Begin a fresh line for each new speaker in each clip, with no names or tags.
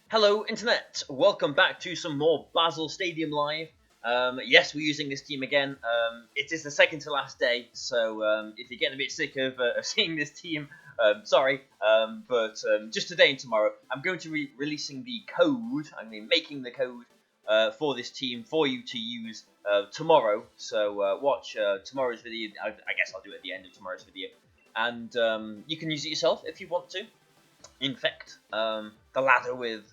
Hello Internet, welcome back to some more Bazzle Stadium Live. Yes, we're using this team again. It is the second to last day, so if you're getting a bit sick of seeing this team, sorry, but just today and tomorrow, I'm going to be releasing the code, making the code for this team for you to use tomorrow. So watch tomorrow's video. I guess I'll do it at the end of tomorrow's video. And you can use it yourself if you want to. Infect the ladder with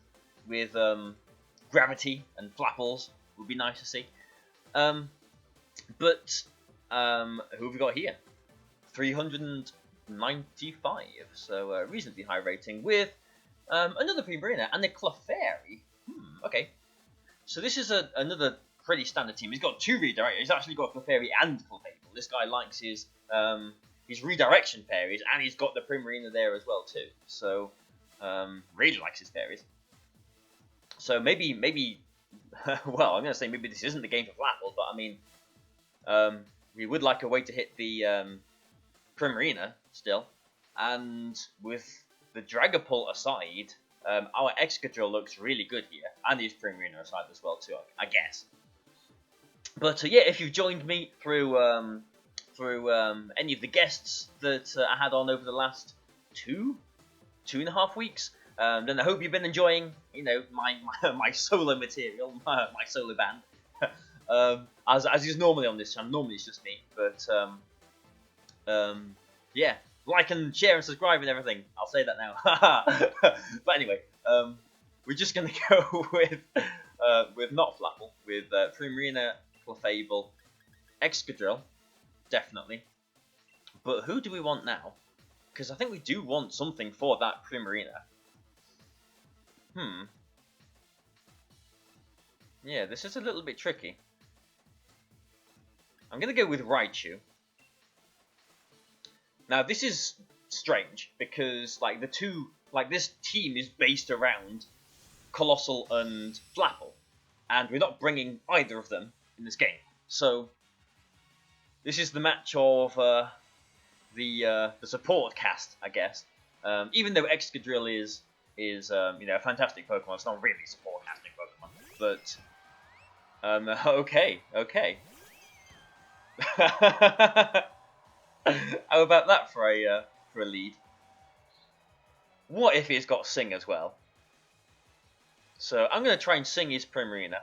gravity and flapples would be nice to see. But who have we got here? 395, so reasonably high rating with another Primarina and a Clefairy. Okay, so this is another pretty standard team. He's got two redirectors. He's actually got Clefairy and Clefable. This guy likes his redirection fairies, and he's got the Primarina there as well too. So really likes his fairies. So maybe, well, I'm going to say maybe this isn't the game for Flapples, but I mean, we would like a way to hit the Primarina still. And with the Dragapult aside, our Excadrill looks really good here, and his Primarina aside as well too, I guess. But yeah, if you've joined me through any of the guests that I had on over the last two and a half weeks, then I hope you've been enjoying, my solo material, my solo band, as is normally on this channel. Normally it's just me, but yeah, like and share and subscribe and everything. I'll say that now. But anyway, we're just gonna go with not Flapple, with Primarina, Clefable, Excadrill, definitely. But who do we want now? Because I think we do want something for that Primarina. Yeah, this is a little bit tricky. I'm going to go with Raichu. Now, this is strange, because, this team is based around Colossal and Flapple. And we're not bringing either of them in this game. So, this is the match of the support cast, I guess. Even though Excadrill is a fantastic Pokemon, it's not really a support casting Pokemon. But okay. How about that for a lead? What if he's got Sing as well? So I'm going to try and Sing his Primarina.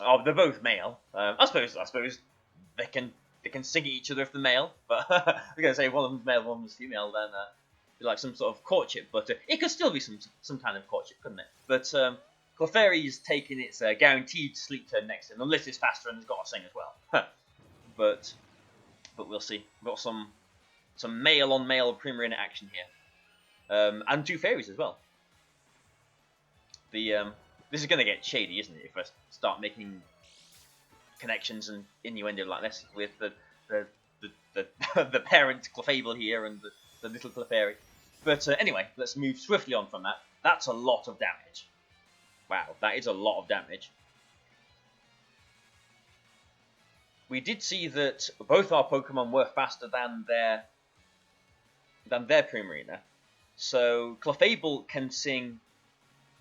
Oh, they're both male. I suppose they can sing at each other if they're male, but I'm going to say one of them's male, one of them's female, then be like some sort of courtship, but it could still be some kind of courtship, couldn't it? But Clefairy's taking its guaranteed sleep turn next turn, unless it's faster and has got a Sing as well. but we'll see. We've got some male on male Primarina action here, and two fairies as well. This is going to get shady, isn't it, if I start making connections and innuendo like this with the parent Clefable here and the little Clefairy. But anyway, let's move swiftly on from that. That's a lot of damage. Wow, that is a lot of damage. We did see that both our Pokemon were faster than their Primarina. So Clefable can sing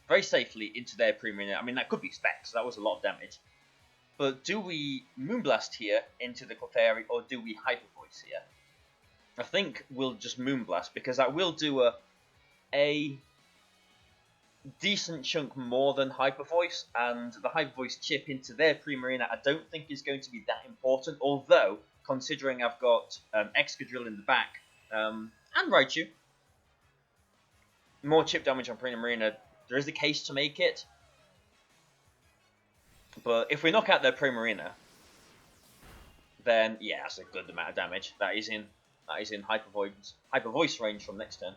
very safely into their Primarina. I mean, that could be Specs, so that was a lot of damage. But do we Moonblast here into the Clefairy, or do we Hyper Voice here? I think we'll just Moonblast, because that will do a decent chunk more than Hyper Voice, and the Hyper Voice chip into their Primarina I don't think is going to be that important, although, considering I've got Excadrill in the back, and Raichu, more chip damage on Primarina, there is a case to make it. But if we knock out their Primarina, then yeah, that's a good amount of damage. That is in Hyper Voice range from next turn.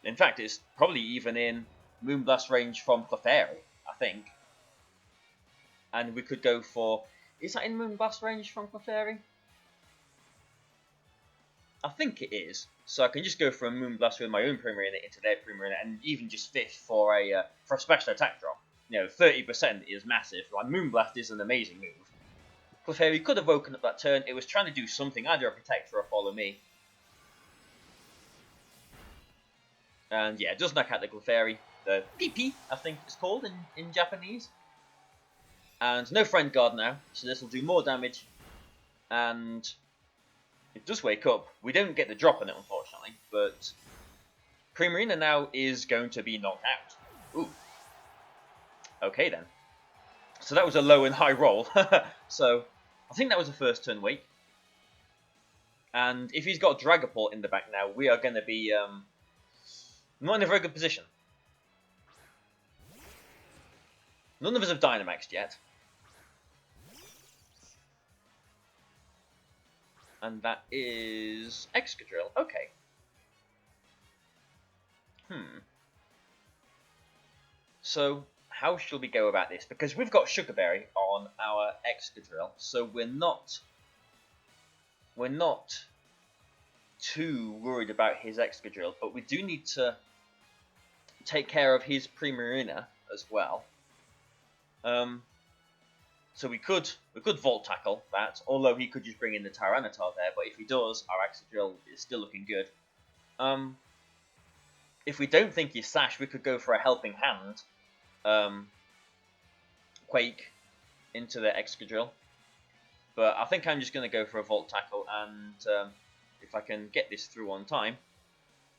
In fact, it's probably even in Moonblast range from Clefairy, I think. And we could go for... Is that in Moonblast range from Clefairy? I think it is. So I can just go for a Moonblast with my own Primarina into their Primarina, and even just fish for a special attack drop. 30% is massive. Like, Moonblast is an amazing move. Clefairy could have woken up that turn. It was trying to do something, either a Protect or a Follow Me. And yeah, it does knock out the Clefairy. the PP, I think it's called in Japanese. And no friend guard now, so this will do more damage. And it does wake up. We don't get the drop on it, unfortunately, but Primarina now is going to be knocked out. Ooh. Okay then. So that was a low and high roll. So I think that was the first turn wake. And if he's got Dragapult in the back now, we are going to be not in a very good position. None of us have Dynamaxed yet. And that is Excadrill. Okay. So how shall we go about this? Because we've got Sugar Berry on our Excadrill, so we're not too worried about his Excadrill, but we do need to take care of his Primarina as well. So we could Volt Tackle that, although he could just bring in the Tyranitar there, but if he does, our Excadrill is still looking good. If we don't think he's Sash, we could go for a Helping Hand, Quake into the Excadrill. But I think I'm just going to go for a Volt Tackle, and if I can get this through on time,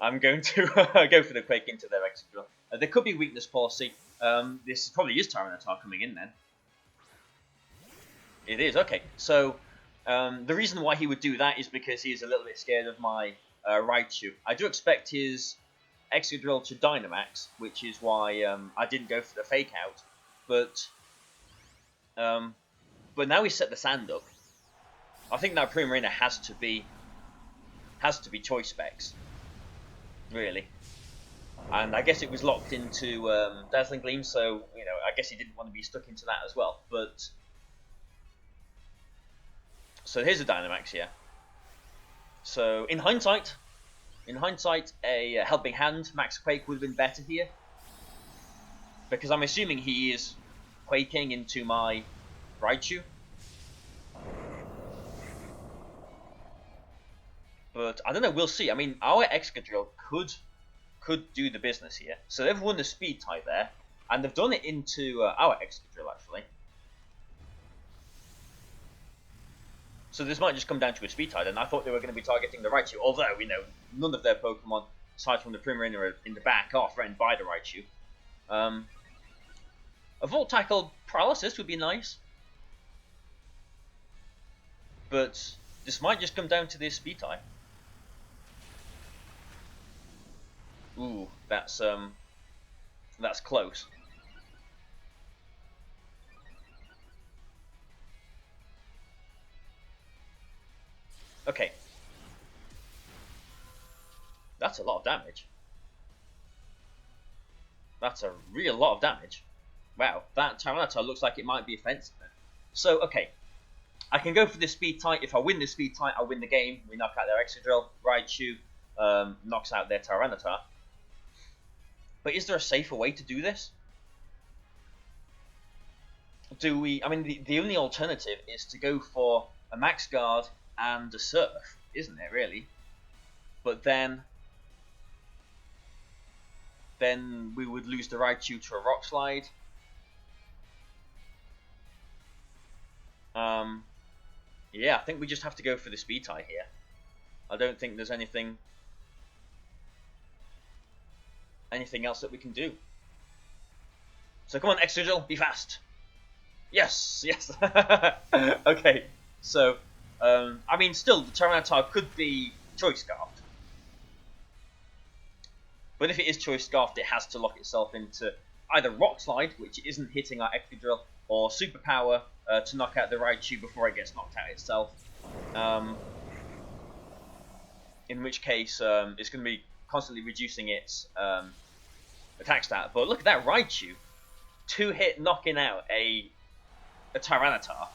I'm going to go for the Quake into their Excadrill. There could be Weakness Policy. This probably is Tyranitar coming in then. It is, okay. So the reason why he would do that is because he's a little bit scared of my Raichu. I do expect his Excadrill to Dynamax, which is why I didn't go for the Fake Out. But now we set the sand up. I think that Primarina has to be Choice Specs, really. And I guess it was locked into Dazzling Gleam, so you know I guess he didn't want to be stuck into that as well. But so here's a Dynamax here. So in hindsight, a Helping Hand Max Quake would have been better here, because I'm assuming he is quaking into my Raichu. But I don't know, we'll see. I mean, our Excadrill could do the business here. So they've won the speed type there, and they've done it into our Excadrill actually. So this might just come down to a speed type, and I thought they were going to be targeting the Raichu, although we know none of their Pokemon, aside from the Primarina in the back, are threatened by the Raichu. A Volt Tackle Paralysis would be nice, but this might just come down to this speed type. Ooh, that's close. Okay. That's a lot of damage. That's a real lot of damage. Wow, that Tyranitar looks like it might be offensive then. So, okay. I can go for this speed type. If I win this speed type, I win the game. We knock out their Excadrill. Raichu knocks out their Tyranitar. But is there a safer way to do this? I mean, the only alternative is to go for a Max Guard and a Surf, isn't it, really? But then we would lose the Raichu to a Rock Slide. Yeah, I think we just have to go for the speed tie here. I don't think there's anything else that we can do. So come on, Excadrill, be fast. Yes, yes. Okay, so I mean, still the Tyranitar could be Choice Scarfed, but if it is Choice Scarfed, it has to lock itself into either Rock Slide, which isn't hitting our Excadrill, or Superpower to knock out the Raichu before it gets knocked out itself. In which case, it's going to be constantly reducing its attack stat. But look at that Raichu, 2-hit knocking out a Tyranitar.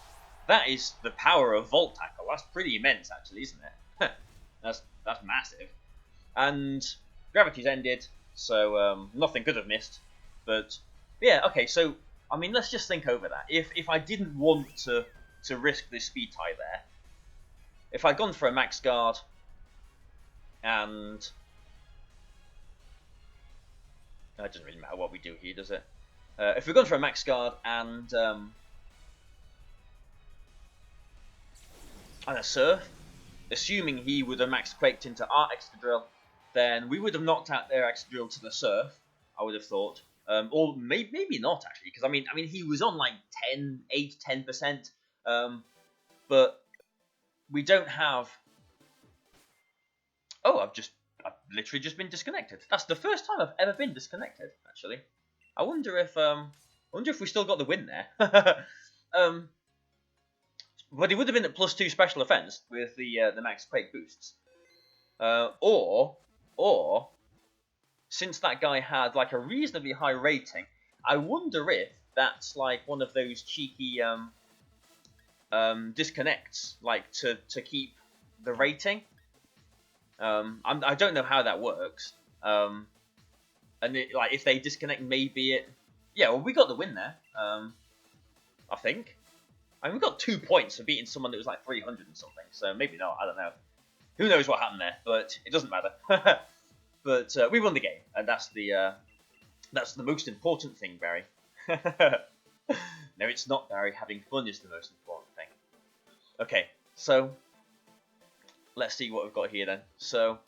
That is the power of Volt Tackle. That's pretty immense, actually, isn't it? that's massive. And gravity's ended, so nothing could have missed. But yeah, okay. So I mean, let's just think over that. If I didn't want to risk this speed tie there, if I'd gone for a Max Guard and It doesn't really matter what we do here, does it? If we're going for a max guard and a surf, assuming he would have max quaked into our extra drill, then we would have knocked out their extra drill to the surf. I would have thought, or maybe not actually, because I mean he was on like 10%, but we don't have. Oh, I've literally just been disconnected. That's the first time I've ever been disconnected. Actually, I wonder if we still got the win there. But he would have been at +2 special offense with the max quake boosts, or since that guy had like a reasonably high rating, I wonder if that's like one of those cheeky disconnects, like to keep the rating. I don't know how that works. And like if they disconnect, maybe it. Yeah, well, we got the win there. I think. I mean, we got 2 points for beating someone that was like 300 and something. So maybe not. I don't know. Who knows what happened there? But it doesn't matter. But we won the game, and that's the most important thing, Barry. No, it's not, Barry. Having fun is the most important thing. Okay, so let's see what we've got here then. So,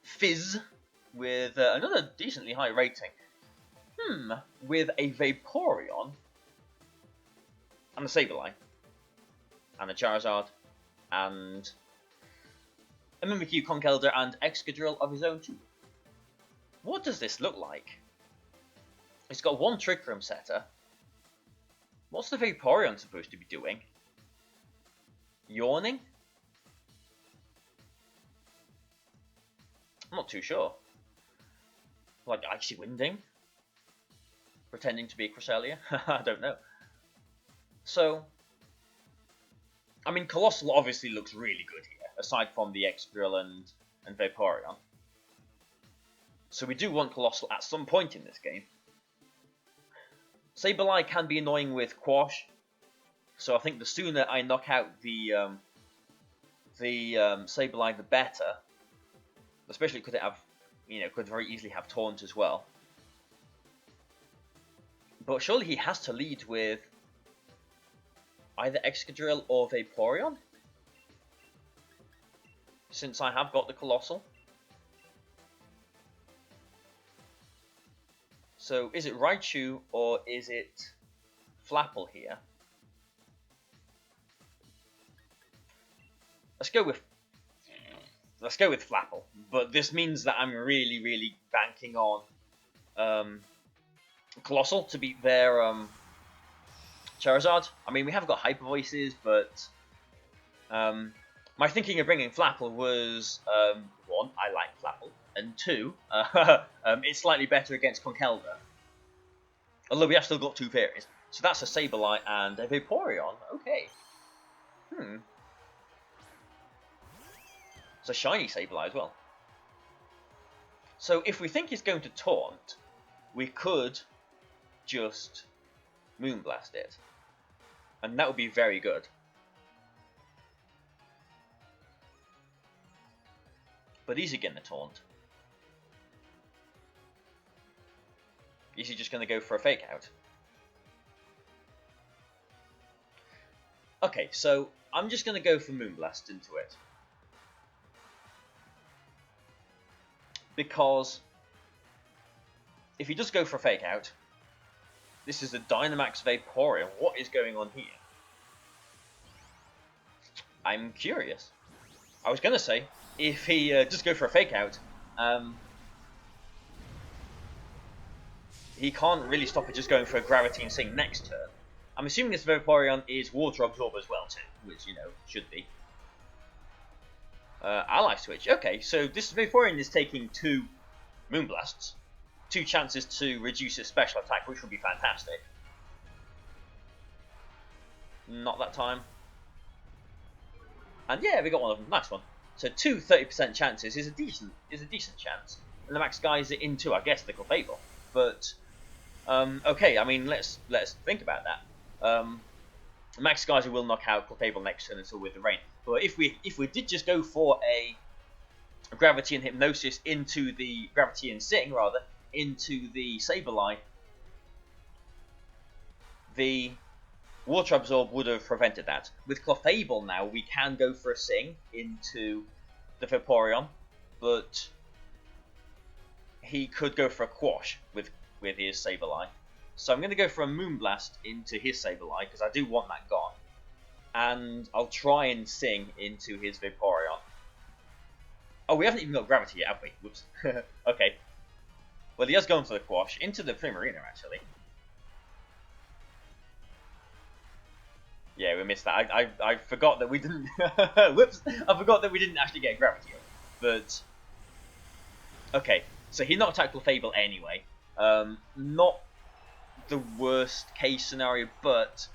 Fizz with another decently high rating. With a Vaporeon and a Sableye and a Charizard and a Mimikyu, Conkeldurr, and Excadrill of his own too. What does this look like? It's got one Trick Room setter. What's the Vaporeon supposed to be doing? Yawning? I'm not too sure. Like Icy Winding? Pretending to be a Cresselia? I don't know. So, I mean, Colossal obviously looks really good here, aside from the Excadrill and Vaporeon. So we do want Colossal at some point in this game. Sableye can be annoying with Quash, so I think the sooner I knock out the Sableye, the better. Especially could it have, could very easily have Taunt as well. But surely he has to lead with either Excadrill or Vaporeon, since I have got the Colossal. So is it Raichu or is it Flapple here? Let's go with Flapple, but this means that I'm really banking on Colossal to beat their Charizard. I mean, we have got Hyper Voices, but my thinking of bringing Flapple was, one, I like Flapple, and two, it's slightly better against Conkeldurr. Although we have still got two fairies. So that's a Sableye and a Vaporeon. Okay. It's a shiny Sableye as well. So if we think he's going to Taunt, we could just Moonblast it. And that would be very good. But is he going to Taunt? Is he just going to go for a Fake Out? Okay, so I'm just going to go for Moonblast into it. Because if he does go for a Fake Out, this is a Dynamax Vaporeon. What is going on here? I'm curious. I was going to say, if he does go for a Fake Out, he can't really stop it just going for a Gravity and Sing next turn. I'm assuming this Vaporeon is Water Absorb as well too, which, should be. Ally Switch. Okay, so this Vaporeon is taking 2 Moonblasts. 2 chances to reduce its special attack, which would be fantastic. Not that time. And yeah, we got one of them. Nice one. So 2 30% chances is a decent chance. And the max guys it into, I guess, the Clefable. But okay, I mean, let's think about that. Max Geyser will knock out Clefable next turn until with the rain. But if we did just go for a Gravity and Hypnosis into the Gravity and Sing rather, into the Sableye, the Water Absorb would have prevented that. With Clefable now, we can go for a Sing into the Vaporeon, but he could go for a Quash with his Sableye. So I'm going to go for a Moonblast into his Sableye, because I do want that gone. And I'll try and Sing into his Vaporeon. Oh, we haven't even got Gravity yet, have we? Whoops. Okay. Well, he has gone for the Quash, into the Primarina, actually. Yeah, we missed that. I forgot that we didn't... Whoops! I forgot that we didn't actually get Gravity up. But... Okay, so he knocked out Clefable anyway. Not the worst case scenario, but...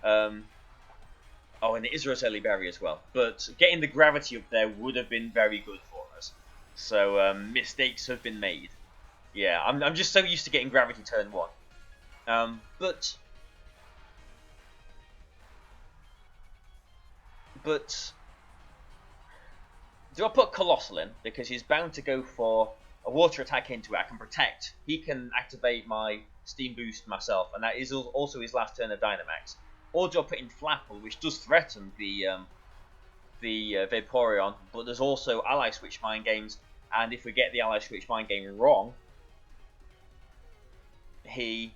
Oh, and it is Roselli Berry as well. But getting the Gravity up there would have been very good for us. So, mistakes have been made. Yeah, I'm just so used to getting Gravity turn 1. But... do I put Colossal in? Because he's bound to go for a Water attack into it. I can Protect. He can activate my Steam Boost myself. And that is also his last turn of Dynamax. Or do I put in Flapple, which does threaten the Vaporeon, but there's also Ally Switch Mind Games, and if we get the Ally Switch Mind Game wrong, he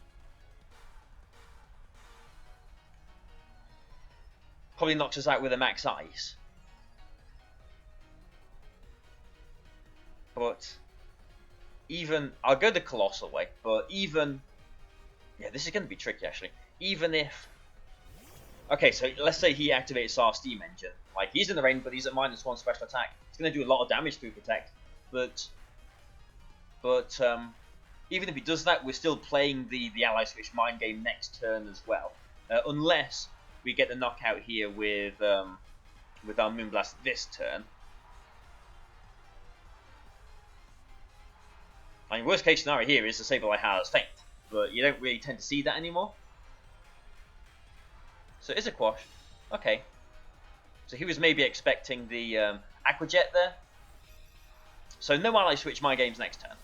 probably knocks us out with a Max Ice. But even, I'll go the Colossal way, but even, yeah, this is going to be tricky actually, even if, okay, so let's say he activates our Steam Engine. Like, he's in the rain, but he's at -1 special attack. It's going to do a lot of damage through Protect. But even if he does that, we're still playing the Ally Switch Mind Game next turn as well. Unless we get the knockout here with our Moonblast this turn. I mean, worst case scenario here is the Sableye has Faint. But you don't really tend to see that anymore. So it is a Quash. Okay. So he was maybe expecting the Aqua Jet there. So no Ally Switch My Games next turn.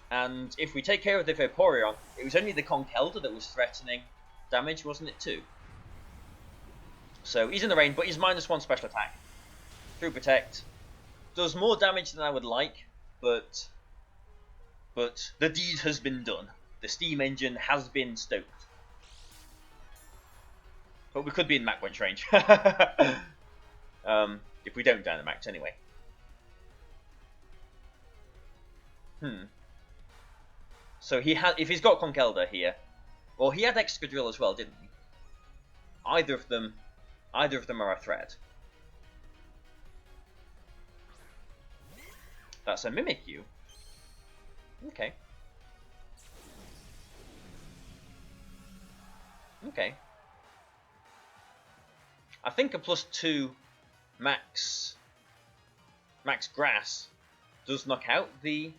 And if we take care of the Vaporeon, it was only the Conkeldurr that was threatening damage, wasn't it, too? So he's in the rain, but he's -1 special attack. Through Protect. Does more damage than I would like, but the deed has been done. The Steam Engine has been stoked. But we could be in Mach Punch range. If we don't Dynamax anyway. So if he's got Conkeldurr here, well, he had Excadrill as well, didn't he? Either of them are a threat. That's a Mimikyu. Okay. Okay. I think a +2 Max Grass does knock out the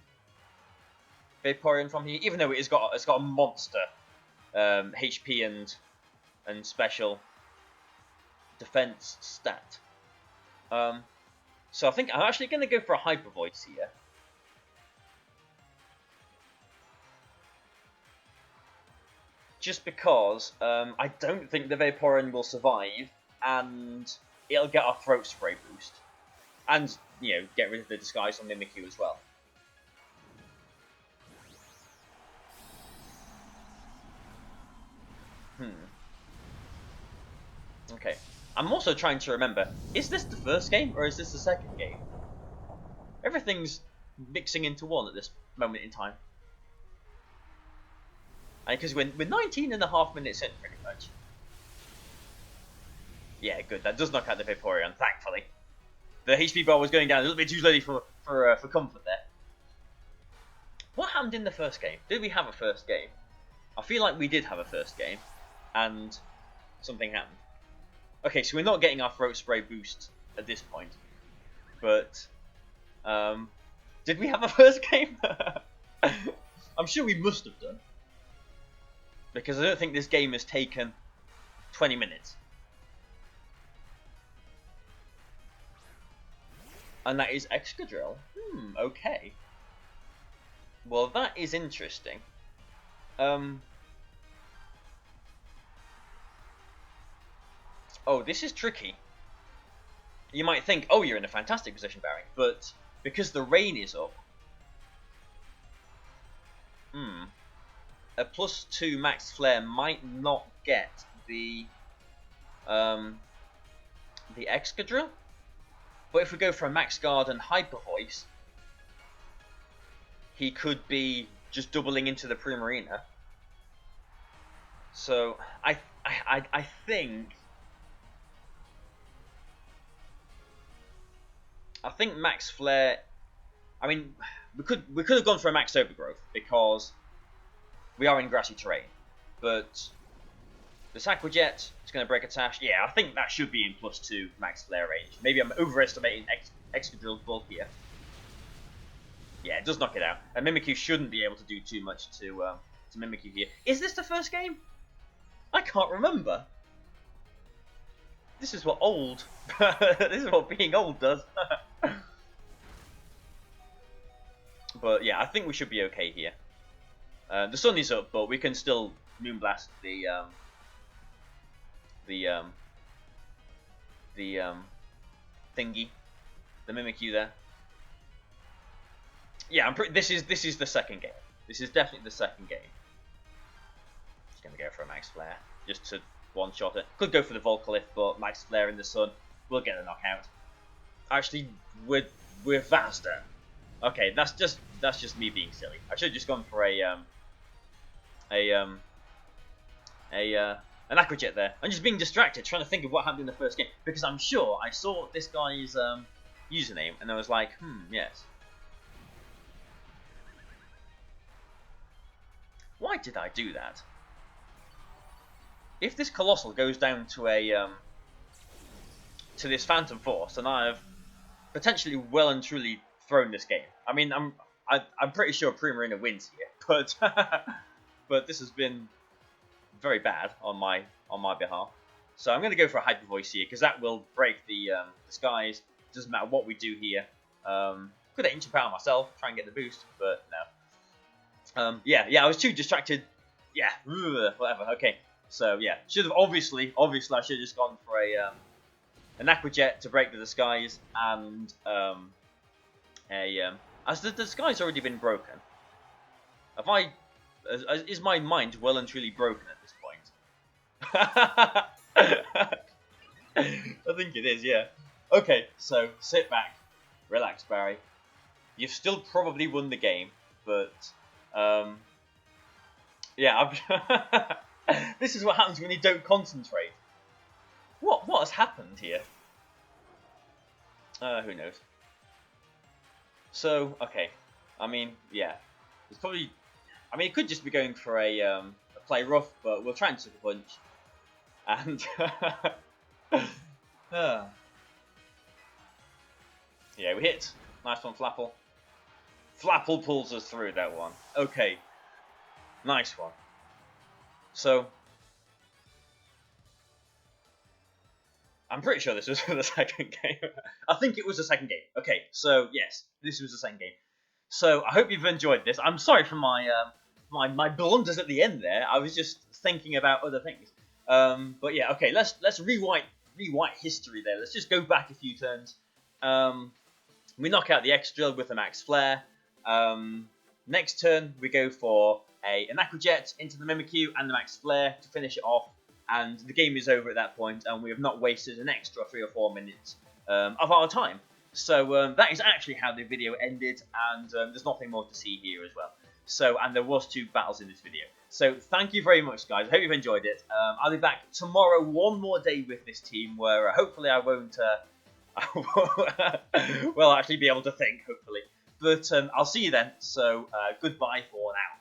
Vaporeon from here, even though it's got a monster HP and special defense stat. So I think I'm actually going to go for a Hyper Voice here. Just because I don't think the Vaporeon will survive, and it'll get our Throat Spray boost. And, you know, get rid of the Disguise on Mimikyu as well. Okay. I'm also trying to remember, is this the first game, or is this the second game? Everything's mixing into one at this moment in time. Because we're 19.5 minutes in, pretty much. Yeah, good. That does knock out the Vaporeon, thankfully. The HP bar was going down a little bit too slowly for comfort there. What happened in the first game? Did we have a first game? I feel like we did have a first game, and something happened. Okay, so we're not getting our Throat Spray boost at this point, but did we have a first game? I'm sure we must have done, because I don't think this game has taken 20 minutes. And that is Excadrill. Okay. Well, that is interesting. Oh, this is tricky. You might think, oh, you're in a fantastic position, Barry, but because the rain is up, a +2 max flare might not get the Excadrill. But if we go for a max guard and hyper voice, he could be just doubling into the Primarina. So I think max flare. I mean, we could have gone for a max overgrowth because we are in grassy terrain, but the Aquajet is going to break a Tash. Yeah, I think that should be in +2 max flare range. Maybe I'm overestimating Excadrill's bulk here. Yeah, it does knock it out. And Mimikyu shouldn't be able to do too much to Mimikyu here. Is this the first game? I can't remember. This is what old. This is what being old does. But yeah, I think we should be okay here. The sun is up, but we can still Moonblast the thingy, the Mimikyu there. Yeah, this is the second game. This is definitely the second game. Just gonna go for a max flare just to one-shot it. Could go for the Volcalyph, but max flare in the sun, we'll get a knockout. Actually, we're faster. Okay, that's just me being silly. I should have just gone for an Aquajet there. I'm just being distracted, trying to think of what happened in the first game because I'm sure I saw this guy's username and I was like, yes. Why did I do that? If this Colossal goes down to a to this Phantom Force, then I have potentially well and truly thrown this game. I mean, I'm pretty sure Primarina wins here, but but this has been very bad on my behalf. So I'm going to go for a Hyper Voice here because that will break the skies. Doesn't matter what we do here. Could have Ancient Power myself, try and get the boost, but no. Yeah, I was too distracted. Yeah, whatever. Okay, so yeah, should have obviously I should have just gone for an Aquajet to break the disguise and has the disguise already been broken? Is my mind well and truly broken at this point? I think it is, yeah. Okay, so sit back, relax, Barry. You've still probably won the game, but yeah, this is what happens when you don't concentrate. What has happened here? Who knows? So, okay. I mean, yeah. It's probably... I mean, it could just be going for a play rough, but we'll try and suck a punch. And... yeah, we hit. Nice one, Flapple. Flapple pulls us through that one. Okay. Nice one. So... I'm pretty sure this was the second game. I think it was the second game. Okay, so yes, this was the second game. So I hope you've enjoyed this. I'm sorry for my my blunders at the end there. I was just thinking about other things. But yeah, okay. Let's rewrite history there. Let's just go back a few turns. We knock out the Excadrill with a max flare. Next turn we go for an Aquajet into the Mimikyu and the max flare to finish it off. And the game is over at that point, and we have not wasted an extra 3 or 4 minutes of our time. So that is actually how the video ended, and there's nothing more to see here as well. So, and there was 2 battles in this video. So thank you very much, guys. I hope you've enjoyed it. I'll be back tomorrow, one more day with this team, where hopefully I won't, well, actually be able to think, hopefully. But I'll see you then. So goodbye for now.